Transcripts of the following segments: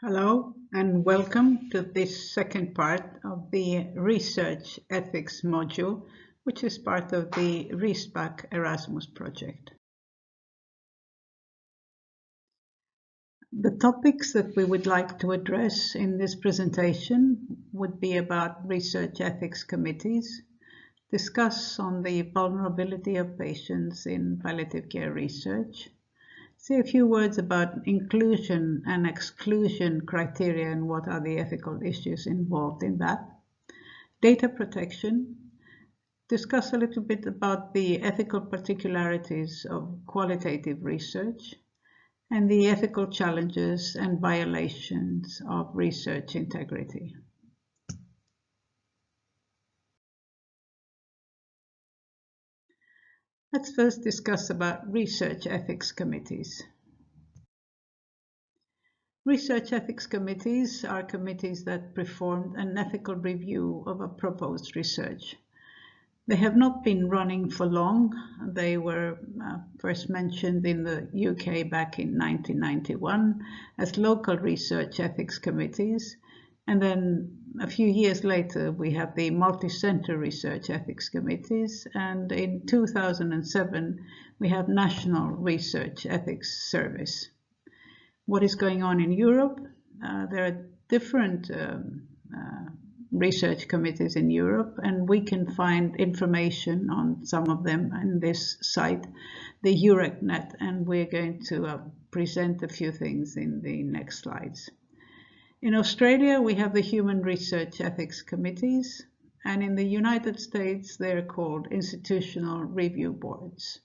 Hello and welcome to this second part of the Research Ethics module, which is part of the RESPACC Erasmus project. The topics that we would like to address in this presentation would be about research ethics committees, discuss on the vulnerability of patients in palliative care research, say a few words about inclusion and exclusion criteria and what are the ethical issues involved in that. Data protection, discuss a little bit about the ethical particularities of qualitative research and the ethical challenges and violations of research integrity. Let's first discuss about research ethics committees. Research ethics committees are committees that perform an ethical review of a proposed research. They have not been running for long. They were first mentioned in the UK back in 1991 as local research ethics committees. And then a few years later, we have the multi-center research ethics committees. And in 2007, we have National Research Ethics Service. What is going on in Europe? There are different research committees in Europe, and we can find information on some of them on this site, the EurecNet, and we're going to present a few things in the next slides. In Australia, we have the Human Research Ethics Committees, and in the United States, they're called Institutional Review Boards.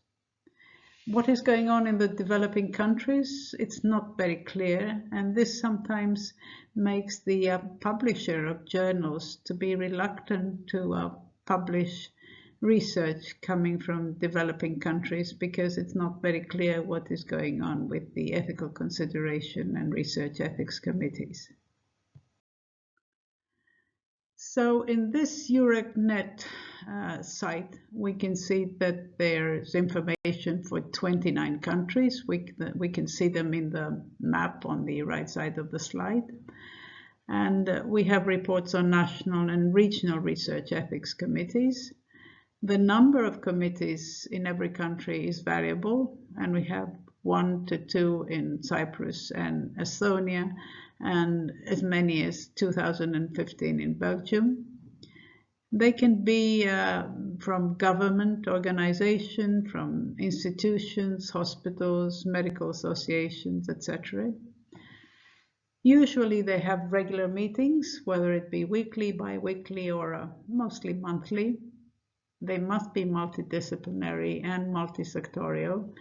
What is going on in the developing countries? It's not very clear, and this sometimes makes the publisher of journals to be reluctant to publish research coming from developing countries because it's not very clear what is going on with the ethical consideration and research ethics committees. So in this EurecNet site, we can see that there's information for 29 countries. We can see them in the map on the right side of the slide. And we have reports on national and regional research ethics committees. The number of committees in every country is variable, and we have 1 to 2 in Cyprus and Estonia, and as many as 2015 in Belgium. They can be from government organizations, from institutions, hospitals, medical associations, etc. Usually they have regular meetings, whether it be weekly, bi-weekly, or mostly monthly. They must be multidisciplinary and multisectorial.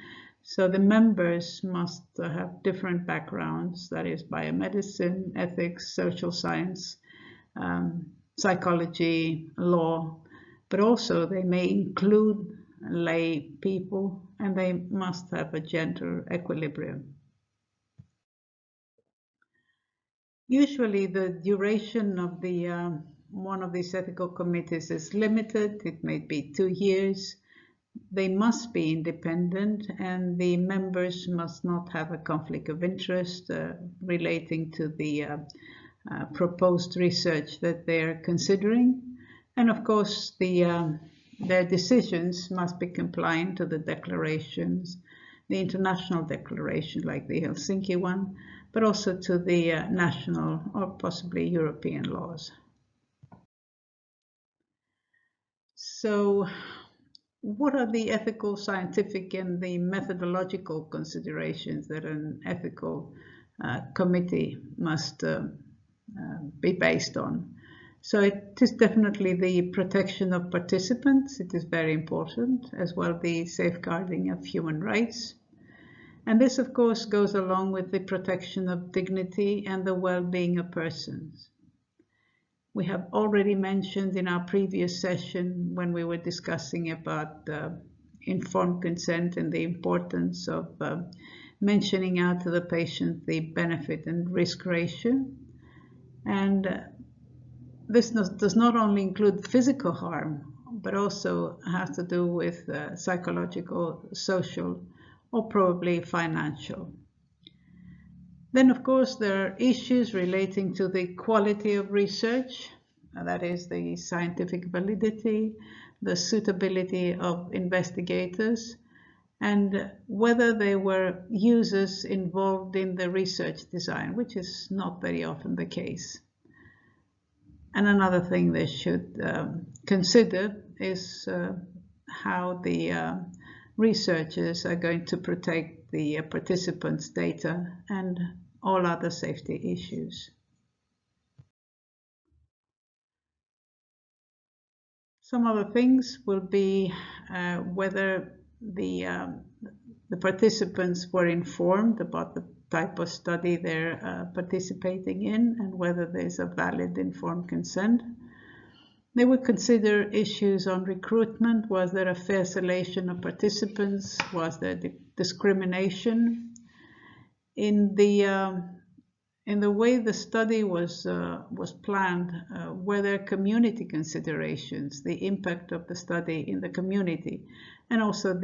So the members must have different backgrounds, that is biomedicine, ethics, social science, psychology, law, but also they may include lay people, and they must have a gender equilibrium. Usually the duration of the one of these ethical committees is limited. It may be 2 years. They must be independent, and the members must not have a conflict of interest relating to the proposed research that they're considering. And of course, their decisions must be compliant to the declarations, the international declaration like the Helsinki one, but also to the national or possibly European laws. So what are the ethical, scientific, and the methodological considerations that an ethical committee must be based on? So it is definitely the protection of participants. It is very important, as well the safeguarding of human rights. And this, of course, goes along with the protection of dignity and the well-being of persons. We have already mentioned in our previous session when we were discussing about informed consent and the importance of mentioning out to the patient the benefit and risk ratio. And this does not only include physical harm, but also has to do with psychological, social, or probably financial. Then, of course, there are issues relating to the quality of research, that is the scientific validity, the suitability of investigators, and whether there were users involved in the research design, which is not very often the case. And another thing they should consider is how the researchers are going to protect the participants' data and all other safety issues. Some other things will be whether the participants were informed about the type of study they're participating in and whether there's a valid informed consent. They would consider issues on recruitment. Was there a fair selection of participants? Was there discrimination? In the way the study was planned, were there community considerations, the impact of the study in the community, and also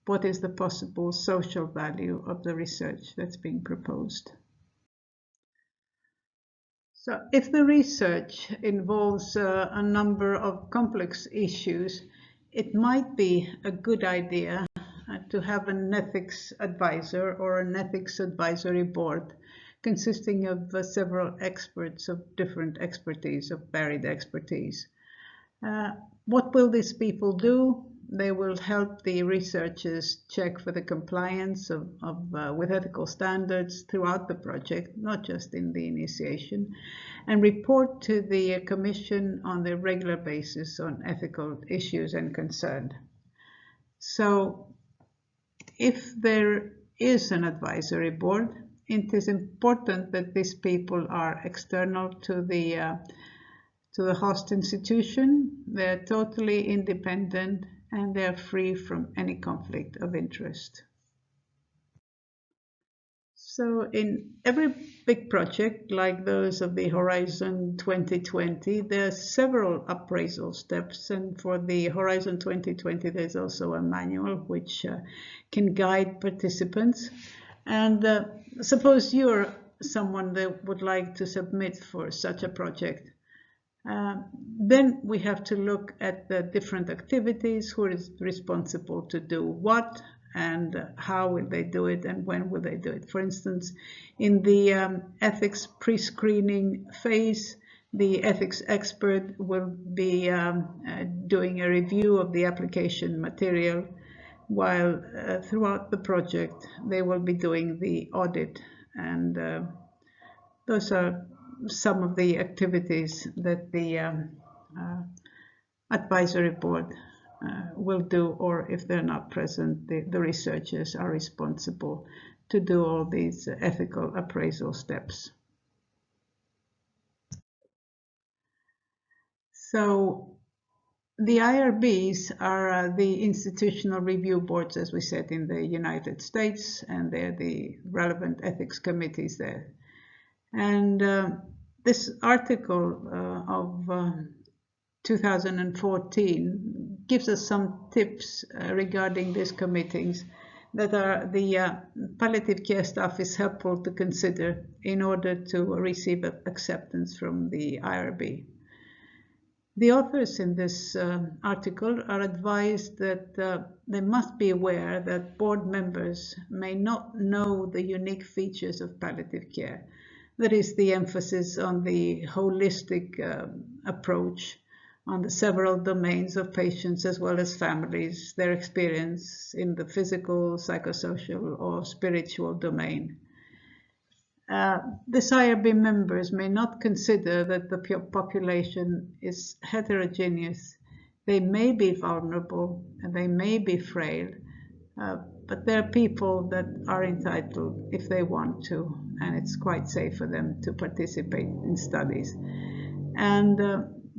what is the possible social value of the research that's being proposed. So if the research involves a number of complex issues, it might be a good idea to have an ethics advisor or an ethics advisory board consisting of several experts of different expertise, of varied expertise. What will these people do? They will help the researchers check for the compliance with ethical standards throughout the project, not just in the initiation, and report to the Commission on a regular basis on ethical issues and concern. So if there is an advisory board, it is important that these people are external to the host institution. They're totally independent and they're free from any conflict of interest. So in every big project, like those of the Horizon 2020, there are several appraisal steps. And for the Horizon 2020, there's also a manual which can guide participants. And suppose you're someone that would like to submit for such a project. Then we have to look at the different activities, who is responsible to do what, and how will they do it, and when will they do it. For instance, in the ethics pre-screening phase, the ethics expert will be doing a review of the application material, while throughout the project they will be doing the audit. And those are some of the activities that the advisory board will do, or if they're not present, the researchers are responsible to do all these ethical appraisal steps. So the IRBs are the institutional review boards, as we said, in the United States, and they're the relevant ethics committees there. And this article of 2014 gives us some tips regarding these committees that the palliative care staff is helpful to consider in order to receive acceptance from the IRB. The authors in this article are advised that they must be aware that board members may not know the unique features of palliative care. That is the emphasis on the holistic approach, on the several domains of patients as well as families, their experience in the physical, psychosocial, or spiritual domain. These IRB members may not consider that the population is heterogeneous. They may be vulnerable and they may be frail, but there are people that are entitled if they want to, and it's quite safe for them to participate in studies. And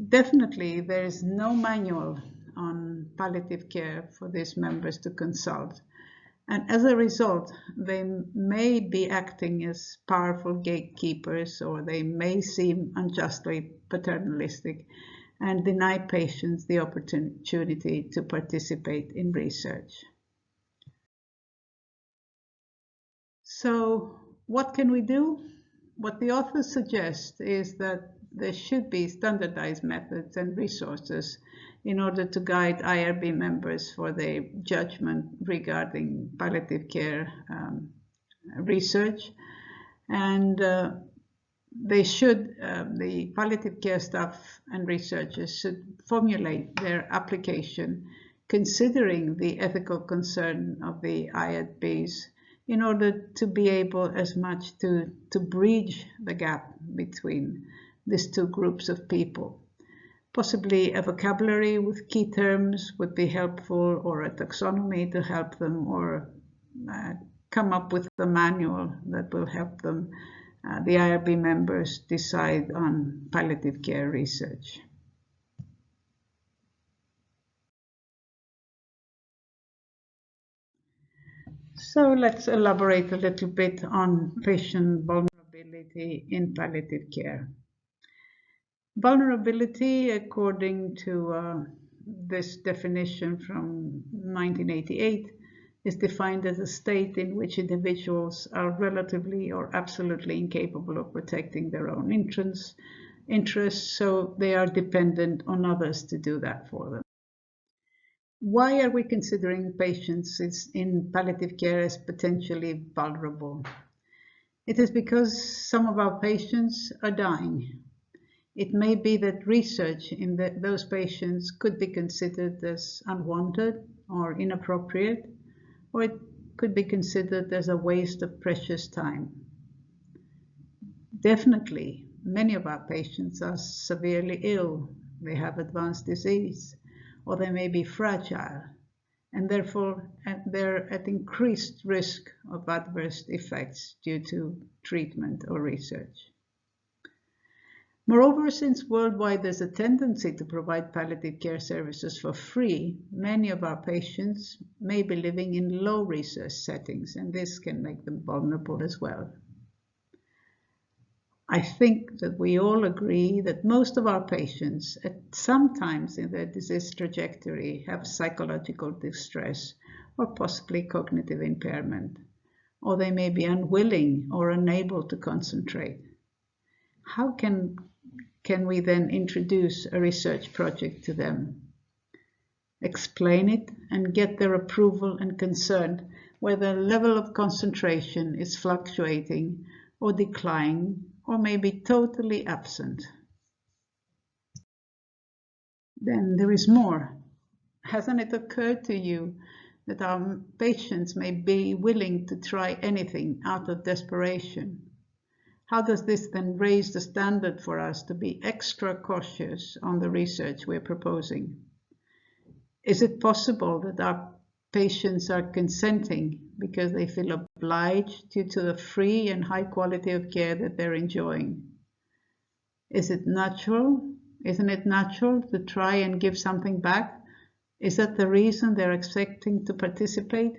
definitely there is no manual on palliative care for these members to consult. And as a result, they may be acting as powerful gatekeepers, or they may seem unjustly paternalistic and deny patients the opportunity to participate in research. So what can we do? What the authors suggest is that there should be standardized methods and resources in order to guide IRB members for their judgment regarding palliative care research. And the palliative care staff and researchers should formulate their application considering the ethical concern of the IRBs in order to be able as much to bridge the gap between these two groups of people. Possibly a vocabulary with key terms would be helpful, or a taxonomy to help them, or come up with a manual that will help them, the IRB members, decide on palliative care research. So let's elaborate a little bit on patient vulnerability in palliative care. Vulnerability, according to this definition from 1988, is defined as a state in which individuals are relatively or absolutely incapable of protecting their own interests, so they are dependent on others to do that for them. Why are we considering patients in palliative care as potentially vulnerable? It is because some of our patients are dying. It may be that research in those patients could be considered as unwanted or inappropriate, or it could be considered as a waste of precious time. Definitely, many of our patients are severely ill. They have advanced disease, or they may be fragile, and therefore they're at increased risk of adverse effects due to treatment or research. Moreover, since worldwide there's a tendency to provide palliative care services for free, many of our patients may be living in low research settings, and this can make them vulnerable as well. I think that we all agree that most of our patients, at some times in their disease trajectory, have psychological distress or possibly cognitive impairment, or they may be unwilling or unable to concentrate. How can we then introduce a research project to them, explain it, and get their approval and consent where the level of concentration is fluctuating or declining, or maybe totally absent? Then there is more. Hasn't it occurred to you that our patients may be willing to try anything out of desperation? How does this then raise the standard for us to be extra cautious on the research we're proposing? Is it possible that our patients are consenting because they feel obliged due to the free and high quality of care that they're enjoying? Is it natural? Isn't it natural to try and give something back? Is that the reason they're expecting to participate?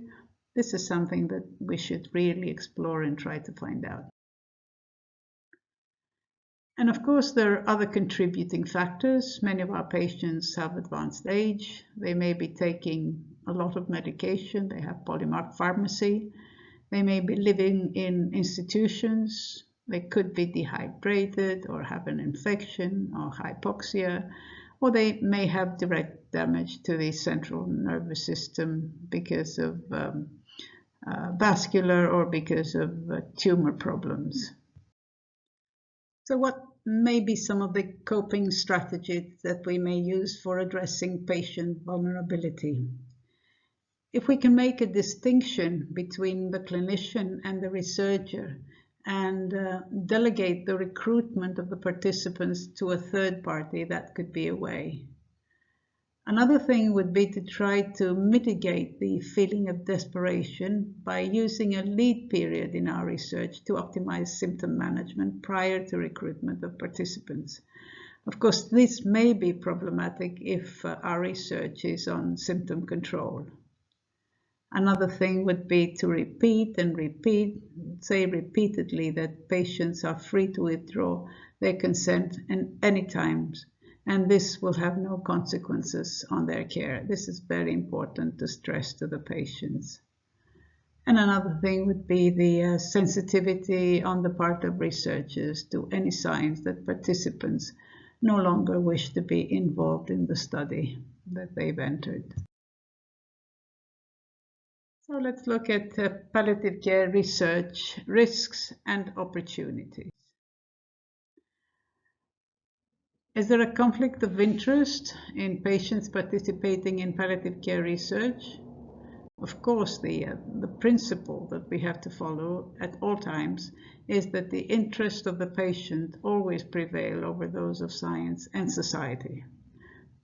This is something that we should really explore and try to find out. And of course, there are other contributing factors. Many of our patients have advanced age. They may be taking a lot of medication. They have polypharmacy. They may be living in institutions. They could be dehydrated or have an infection or hypoxia, or they may have direct damage to the central nervous system because of vascular or because of tumor problems. So what may be some of the coping strategies that we may use for addressing patient vulnerability? If we can make a distinction between the clinician and the researcher and delegate the recruitment of the participants to a third party, that could be a way. Another thing would be to try to mitigate the feeling of desperation by using a lead period in our research to optimize symptom management prior to recruitment of participants. Of course, this may be problematic if our research is on symptom control. Another thing would be to repeat and repeat, say repeatedly that patients are free to withdraw their consent at any time, and this will have no consequences on their care. This is very important to stress to the patients. And another thing would be the sensitivity on the part of researchers to any signs that participants no longer wish to be involved in the study that they've entered. So let's look at palliative care research, risks and opportunities. Is there a conflict of interest in patients participating in palliative care research? Of course, the principle that we have to follow at all times is that the interest of the patient always prevail over those of science and society.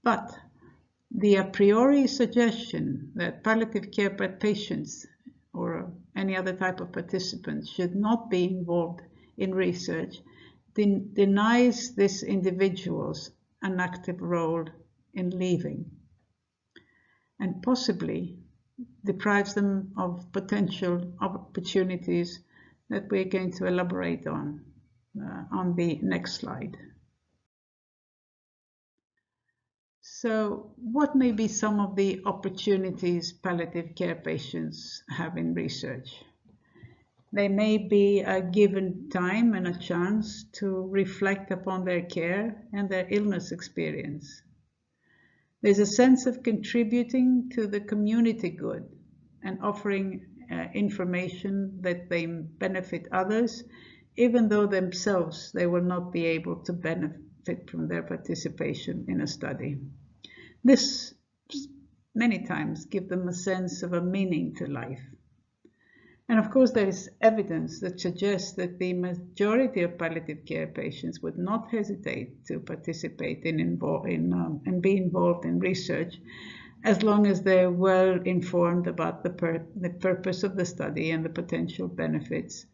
But the a priori suggestion that palliative care patients or any other type of participants should not be involved in research denies these individuals an active role in living and possibly deprives them of potential opportunities that we're going to elaborate on the next slide. So what may be some of the opportunities palliative care patients have in research? They may be given time and a chance to reflect upon their care and their illness experience. There's a sense of contributing to the community good and offering information that they benefit others, even though themselves they will not be able to benefit from their participation in a study. This many times gives them a sense of a meaning to life. And of course, there is evidence that suggests that the majority of palliative care patients would not hesitate to participate and be involved in research as long as they're well informed about the purpose of the study and the potential benefits.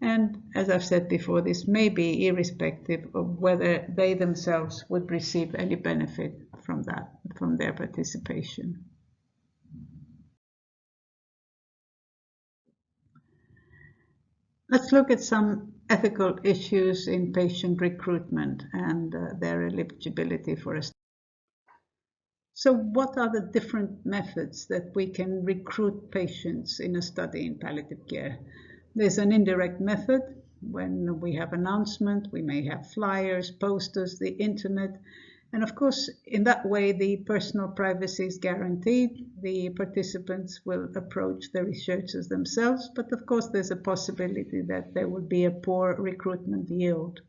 And as I've said before, this may be irrespective of whether they themselves would receive any benefit from their participation. Let's look at some ethical issues in patient recruitment and their eligibility for a study. So what are the different methods that we can recruit patients in a study in palliative care? There's an indirect method. When we have announcement, we may have flyers, posters, the internet. And of course, in that way, the personal privacy is guaranteed. The participants will approach the researchers themselves, but of course, there's a possibility that there will be a poor recruitment yield.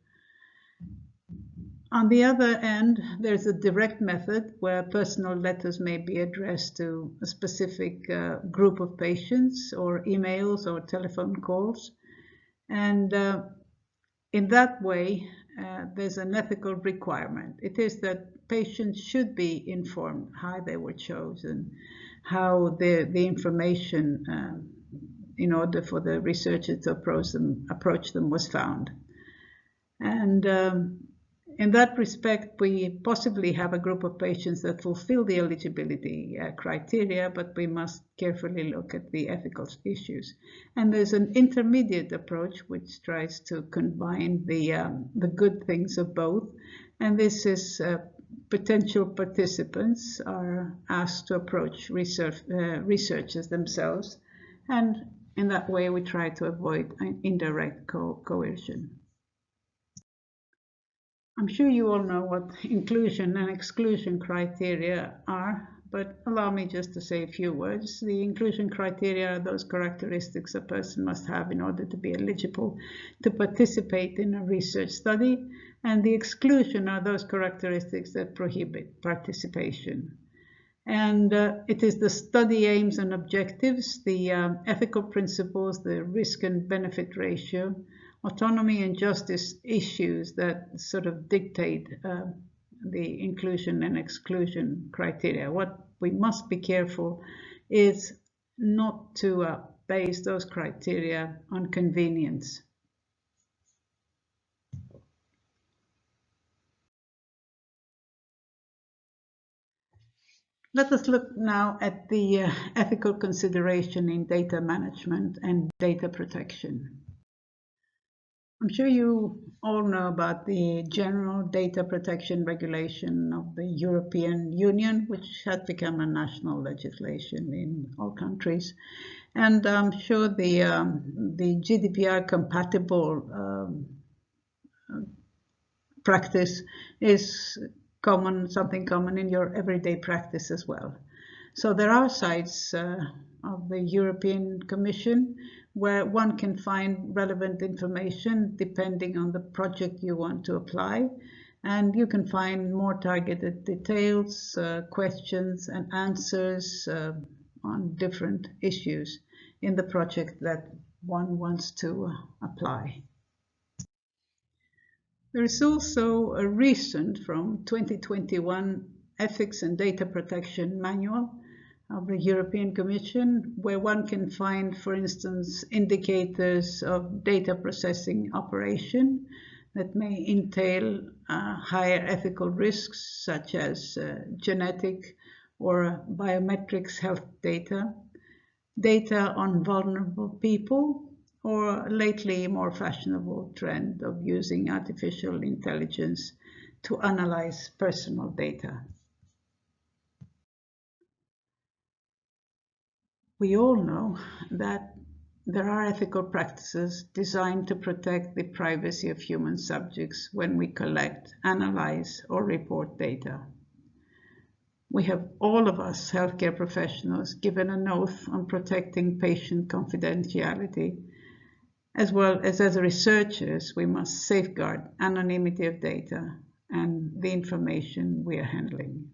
On the other end, there's a direct method where personal letters may be addressed to a specific group of patients, or emails or telephone calls. And in that way, there's an ethical requirement. It is that patients should be informed how they were chosen, how the information in order for the researcher to approach them was found. And in that respect, we possibly have a group of patients that fulfill the eligibility criteria, but we must carefully look at the ethical issues. And there's an intermediate approach which tries to combine the good things of both. And this is potential participants are asked to approach researchers themselves. And in that way, we try to avoid indirect coercion. I'm sure you all know what inclusion and exclusion criteria are, but allow me just to say a few words. The inclusion criteria are those characteristics a person must have in order to be eligible to participate in a research study, and the exclusion are those characteristics that prohibit participation. And it is the study aims and objectives, the ethical principles, the risk and benefit ratio, autonomy and justice issues that sort of dictate the inclusion and exclusion criteria. What we must be careful is not to base those criteria on convenience. Let us look now at the ethical consideration in data management and data protection. I'm sure you all know about the General Data Protection Regulation of the European Union, which has become a national legislation in all countries. And I'm sure the GDPR compatible practice is something common in your everyday practice as well. So there are sites of the European Commission where one can find relevant information depending on the project you want to apply. And you can find more targeted details, questions and answers on different issues in the project that one wants to apply. There is also a recent from 2021 Ethics and Data Protection Manual of the European Commission, where one can find, for instance, indicators of data processing operation that may entail higher ethical risks, such as genetic or biometrics health data, data on vulnerable people, or lately more fashionable trend of using artificial intelligence to analyze personal data. We all know that there are ethical practices designed to protect the privacy of human subjects when we collect, analyze, or report data. We have, all of us healthcare professionals, given an oath on protecting patient confidentiality. As well as researchers, we must safeguard anonymity of data and the information we are handling.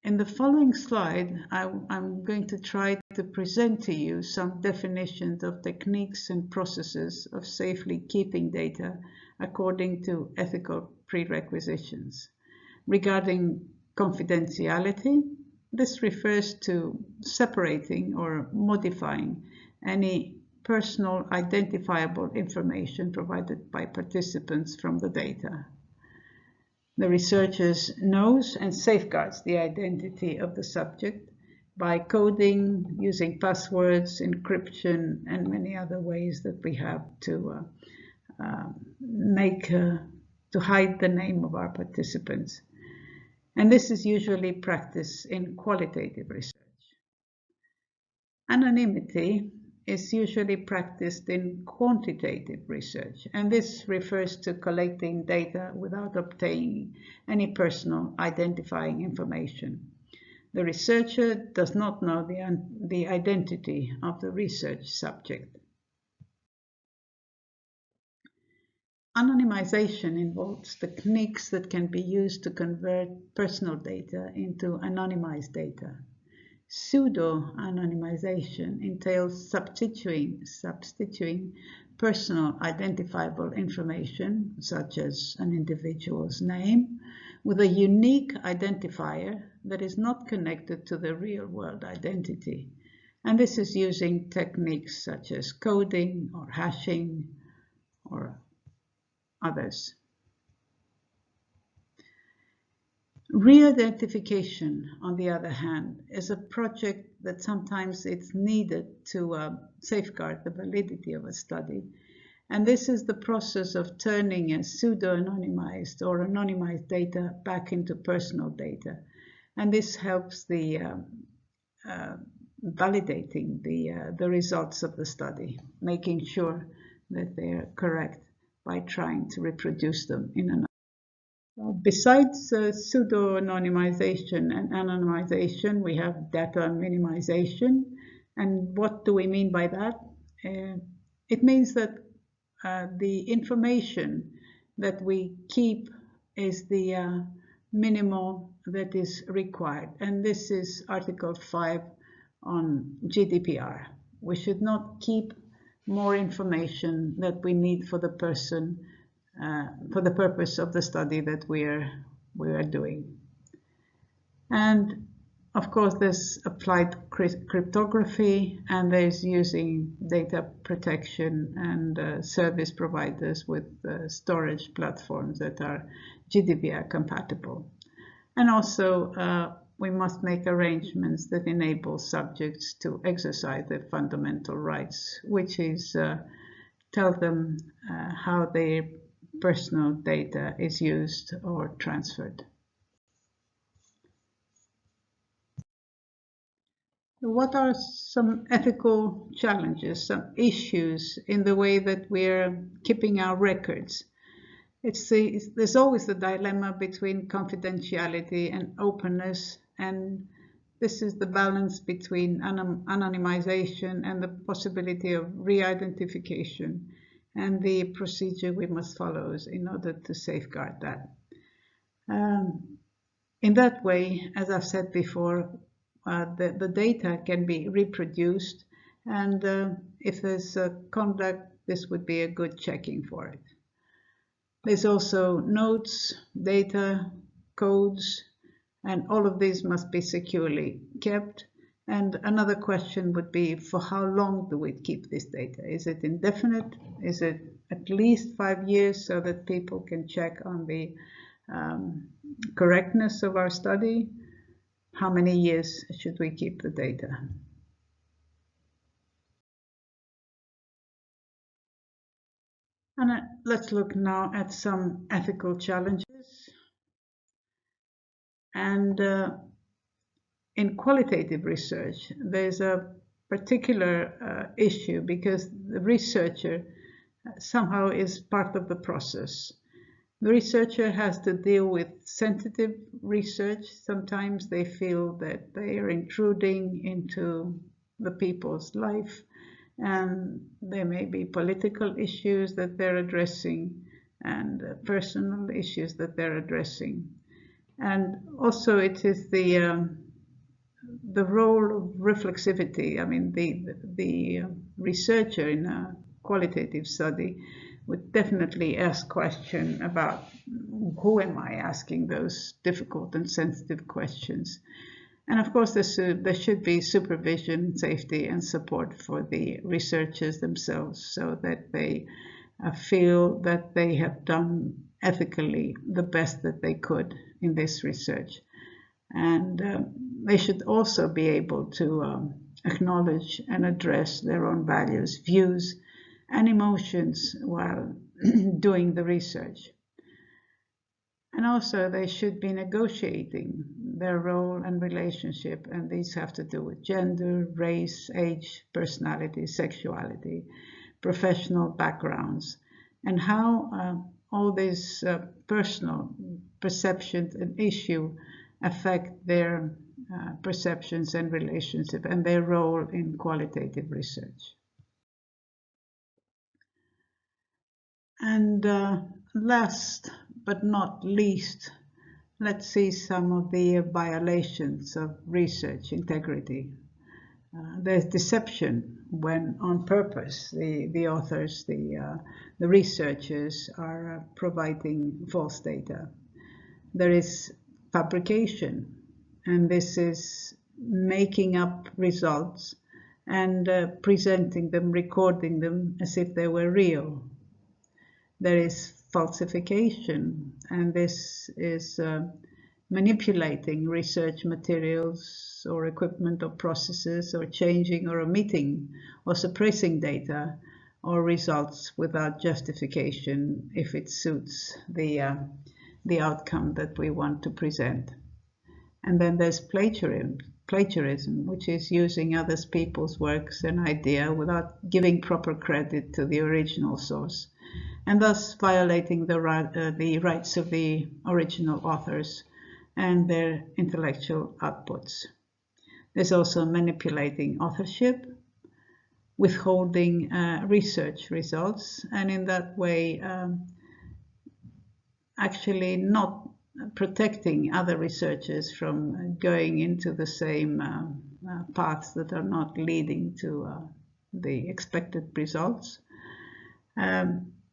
In the following slide, I'm going to try to present to you some definitions of techniques and processes of safely keeping data according to ethical prerequisitions. Regarding confidentiality, this refers to separating or modifying any personal identifiable information provided by participants from the data. The researcher knows and safeguards the identity of the subject by coding, using passwords, encryption, and many other ways that we have to hide the name of our participants. And this is usually practiced in qualitative research. Anonymity is usually practiced in quantitative research, and this refers to collecting data without obtaining any personal identifying information. The researcher does not know the identity of the research subject. Anonymization involves techniques that can be used to convert personal data into anonymized data. Pseudo-anonymization entails substituting personal identifiable information, such as an individual's name, with a unique identifier that is not connected to the real-world identity. And this is using techniques such as coding or hashing or others. Re-identification, on the other hand, is a project that sometimes it's needed to safeguard the validity of a study. And this is the process of turning a pseudo-anonymized or anonymized data back into personal data. And this helps the validating the results of the study, making sure that they are correct by trying to reproduce them in another. Besides pseudo-anonymization and anonymization, we have data minimization. And what do we mean by that? It means that the information that we keep is the minimal that is required. And this is Article 5 on GDPR. We should not keep more information that we need for the person, for the purpose of the study that we are doing. And of course, there's applied cryptography, and there's using data protection and service providers with storage platforms that are GDPR compatible. And also, we must make arrangements that enable subjects to exercise their fundamental rights, which is tell them how their personal data is used or transferred. What are some ethical challenges, some issues in the way that we're keeping our records? There's always the dilemma between confidentiality and openness, and this is the balance between anonymization and the possibility of re-identification and the procedure we must follow in order to safeguard that. In that way, as I've said before, the data can be reproduced, and if there's conduct, this would be a good checking for it. There's also notes, data, codes, and all of these must be securely kept. And another question would be, for how long do we keep this data? Is it indefinite? Is it at least 5 years so that people can check on the correctness of our study? How many years should we keep the data? And let's look now at some ethical challenges. And in qualitative research, there's a particular issue because the researcher somehow is part of the process. The researcher has to deal with sensitive research. Sometimes they feel that they are intruding into the people's life, and there may be political issues that they're addressing and personal issues that they're addressing. And also it is the role of reflexivity. I mean, the researcher in a qualitative study would definitely ask question about who am I asking those difficult and sensitive questions. And of course, there should be supervision, safety, and support for the researchers themselves so that they feel that they have done ethically the best that they could in this research. And they should also be able to acknowledge and address their own values, views, and emotions while doing the research. And also they should be negotiating their role and relationship, and these have to do with gender, race, age, personality, sexuality, professional backgrounds, and how all these personal perceptions and issue affect their perceptions and relationship and their role in qualitative research. And last but not least, let's see some of the violations of research integrity. There's deception when on purpose the authors, the researchers are providing false data. There is fabrication, and this is making up results and presenting them, recording them as if they were real. There is falsification, and this is manipulating research materials or equipment or processes, or changing or omitting or suppressing data or results without justification if it suits the outcome that we want to present. And then there's plagiarism, which is using other people's works and idea without giving proper credit to the original source, and thus violating the rights of the original authors and their intellectual outputs. There's also manipulating authorship, withholding research results, and in that way actually not protecting other researchers from going into the same paths that are not leading to the expected results.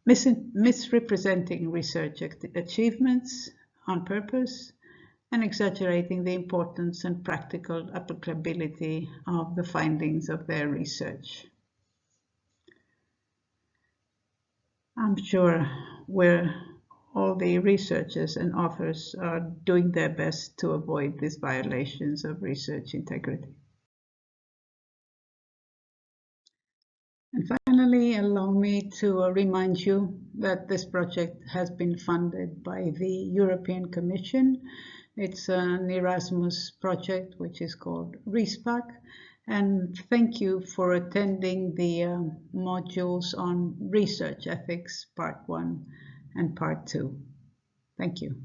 Misrepresenting research achievements on purpose, and exaggerating the importance and practical applicability of the findings of their research. I'm sure all the researchers and authors are doing their best to avoid these violations of research integrity. And finally, allow me to remind you that this project has been funded by the European Commission. It's an Erasmus project which is called RESPACC. And thank you for attending the modules on research ethics, part 1 and part 2. Thank you.